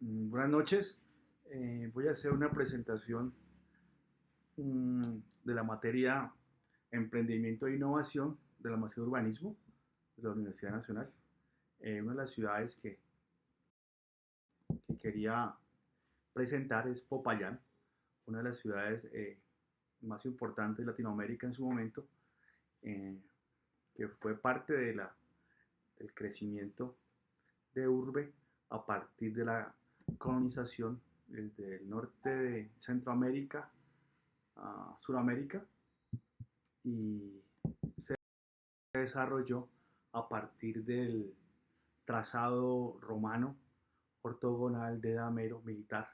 Buenas noches. Voy a hacer una presentación de la materia Emprendimiento e Innovación de la Maestría de Urbanismo de la Universidad Nacional. Una de las ciudades que quería presentar es Popayán, una de las ciudades más importantes de Latinoamérica en su momento, eh, que fue parte del crecimiento de urbe a partir de la colonización desde el norte de Centroamérica a Sudamérica y se desarrolló a partir del trazado romano ortogonal de damero militar.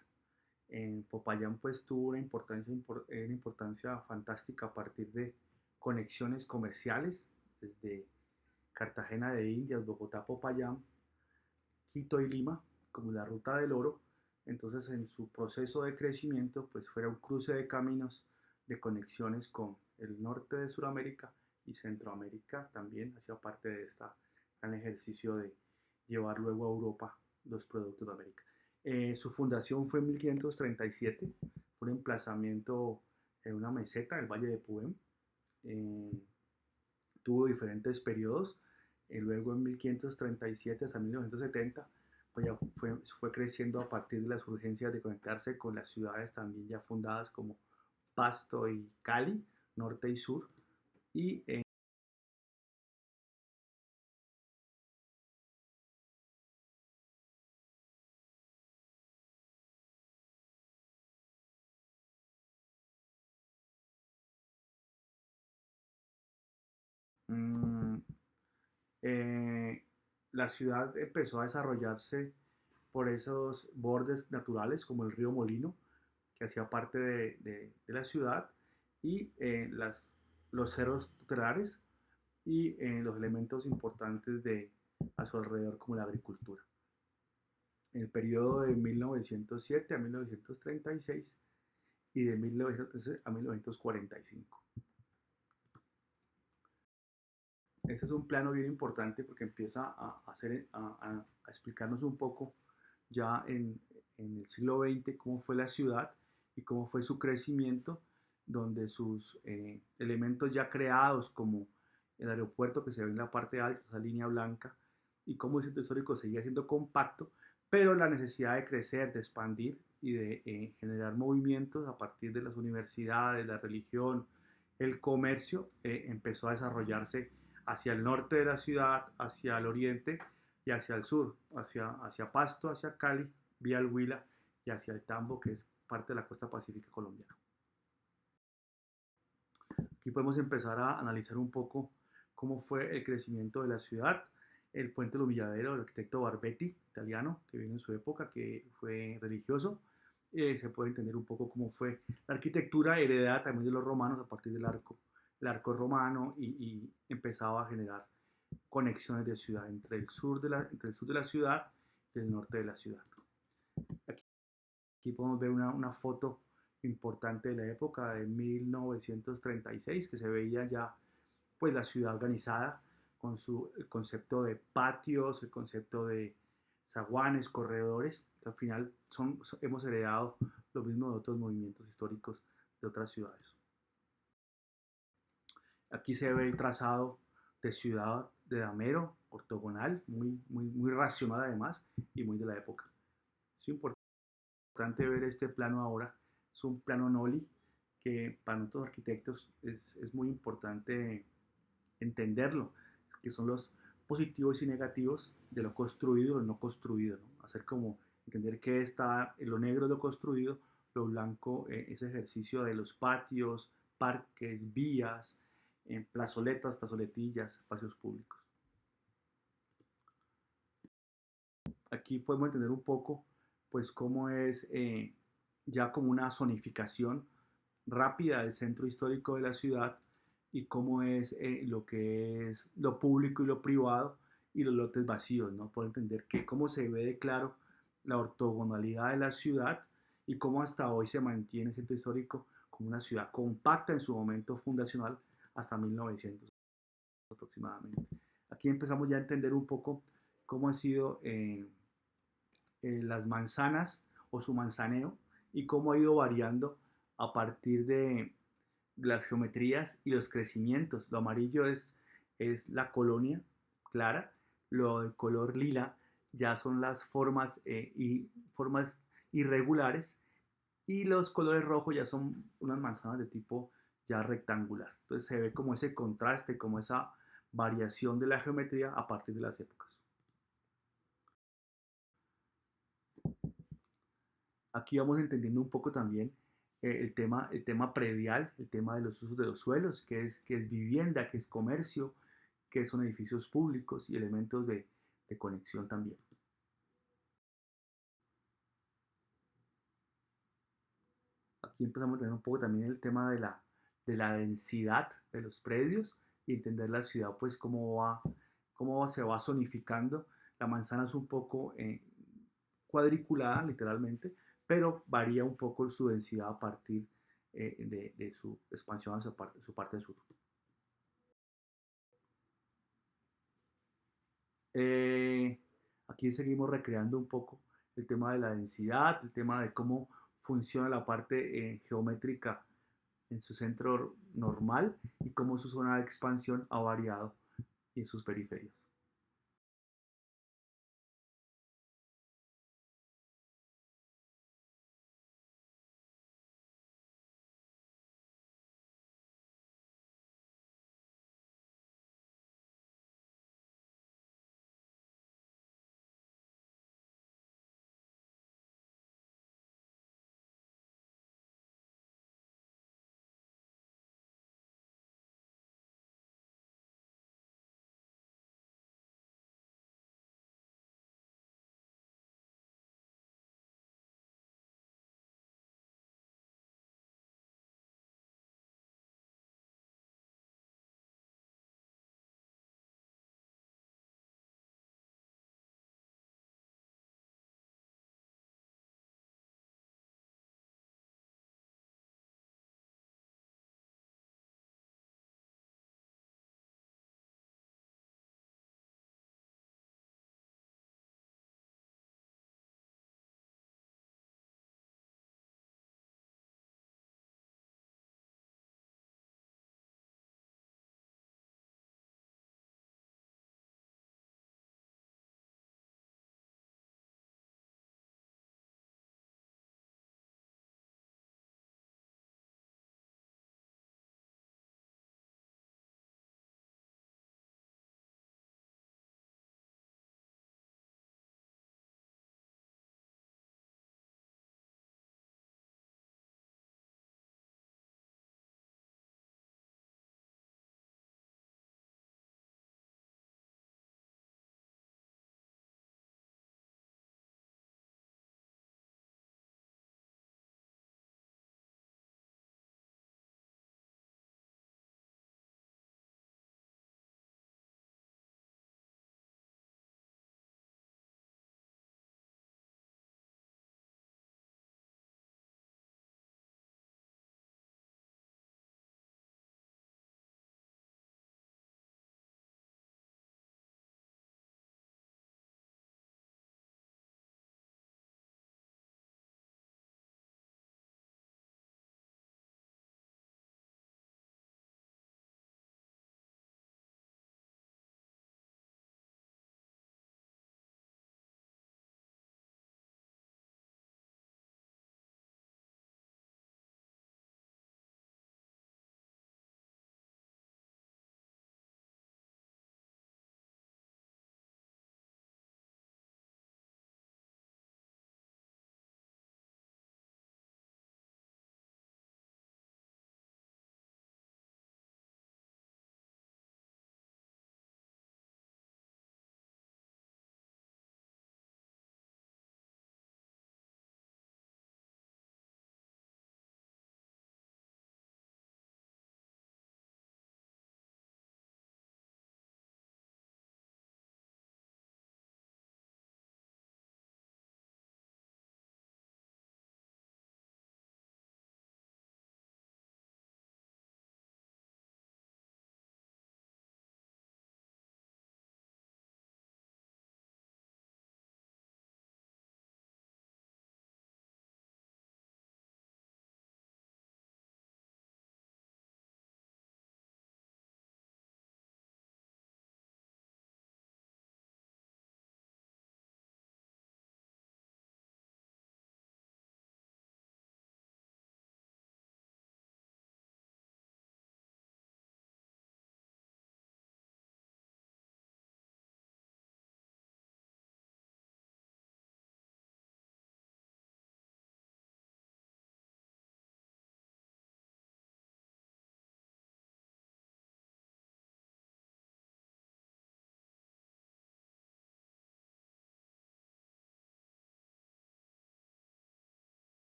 En Popayán pues tuvo una importancia fantástica a partir de conexiones comerciales desde Cartagena de Indias, Bogotá, Popayán, Quito y Lima, como la ruta del oro. Entonces, en su proceso de crecimiento, pues fuera un cruce de caminos, de conexiones con el norte de Sudamérica y Centroamérica también hacía parte de este gran ejercicio de llevar luego a Europa los productos de América. Su fundación fue en 1537, fue un emplazamiento en una meseta del Valle de Puem. Eh, Tuvo diferentes periodos. Luego en 1537 hasta 1970 pues ya fue creciendo a partir de las urgencias de conectarse con las ciudades también ya fundadas como Pasto y Cali, norte y sur. Y mm, eh, la ciudad empezó a desarrollarse por esos bordes naturales como el río Molino, que hacía parte de la ciudad, y los cerros tutelares y los elementos importantes a su alrededor como la agricultura. En el periodo de 1907 a 1936 y de 1913 a 1945. Ese es un plano bien importante porque empieza a explicarnos un poco ya en el siglo XX cómo fue la ciudad y cómo fue su crecimiento, donde sus elementos ya creados como el aeropuerto que se ve en la parte alta, esa línea blanca, y cómo el centro histórico seguía siendo compacto, pero la necesidad de crecer, de expandir y de generar movimientos a partir de las universidades, la religión, el comercio, empezó a desarrollarse hacia el norte de la ciudad, hacia el oriente y hacia el sur, hacia Pasto, hacia Cali, vía el Huila y hacia el Tambo, que es parte de la costa pacífica colombiana. Aquí podemos empezar a analizar un poco cómo fue el crecimiento de la ciudad. El puente Lumilladero del arquitecto Barbetti, italiano, que vino en su época, que fue religioso. Se puede entender un poco cómo fue la arquitectura heredada también de los romanos a partir del el arco romano y empezaba a generar conexiones de ciudad entre el sur de la ciudad y el norte de la ciudad. Aquí podemos ver una foto importante de la época de 1936 que se veía ya pues la ciudad organizada con el concepto de patios, el concepto de zaguanes, corredores, que al final hemos heredado lo mismo de otros movimientos históricos de otras ciudades. Aquí se ve el trazado de ciudad de damero, ortogonal, muy racional además y muy de la época. Es importante ver este plano ahora, es un plano Noli que para nosotros arquitectos es muy importante entenderlo, que son los positivos y negativos de lo construido y lo no construido, ¿no? Hacer como entender que está lo negro es lo construido, lo blanco ese ejercicio de los patios, parques, vías, plazoletas, plazoletillas, espacios públicos. Aquí podemos entender un poco pues cómo es ya como una zonificación rápida del centro histórico de la ciudad y cómo es lo que es lo público y lo privado y los lotes vacíos, ¿no? Por entender que cómo se ve de claro la ortogonalidad de la ciudad y cómo hasta hoy se mantiene el centro histórico como una ciudad compacta en su momento fundacional hasta 1900 aproximadamente. Aquí empezamos ya a entender un poco cómo ha sido las manzanas o su manzaneo y cómo ha ido variando a partir de las geometrías y los crecimientos. Lo amarillo es la colonia clara, lo de color lila ya son las formas, formas irregulares y los colores rojos ya son unas manzanas de tipo ya rectangular. Entonces se ve como ese contraste, como esa variación de la geometría a partir de las épocas. Aquí vamos entendiendo un poco también el tema predial, el tema de los usos de los suelos, que es vivienda, que es comercio, que son edificios públicos y elementos de conexión también. Aquí empezamos a tener un poco también el tema de la densidad de los predios y entender la ciudad, pues cómo se va zonificando. La manzana es un poco cuadriculada, literalmente, pero varía un poco su densidad a partir de su expansión hacia su parte sur. Eh, Aquí seguimos recreando un poco el tema de la densidad, el tema de cómo funciona la parte geométrica en su centro normal y cómo su zona de expansión ha variado en sus periferias.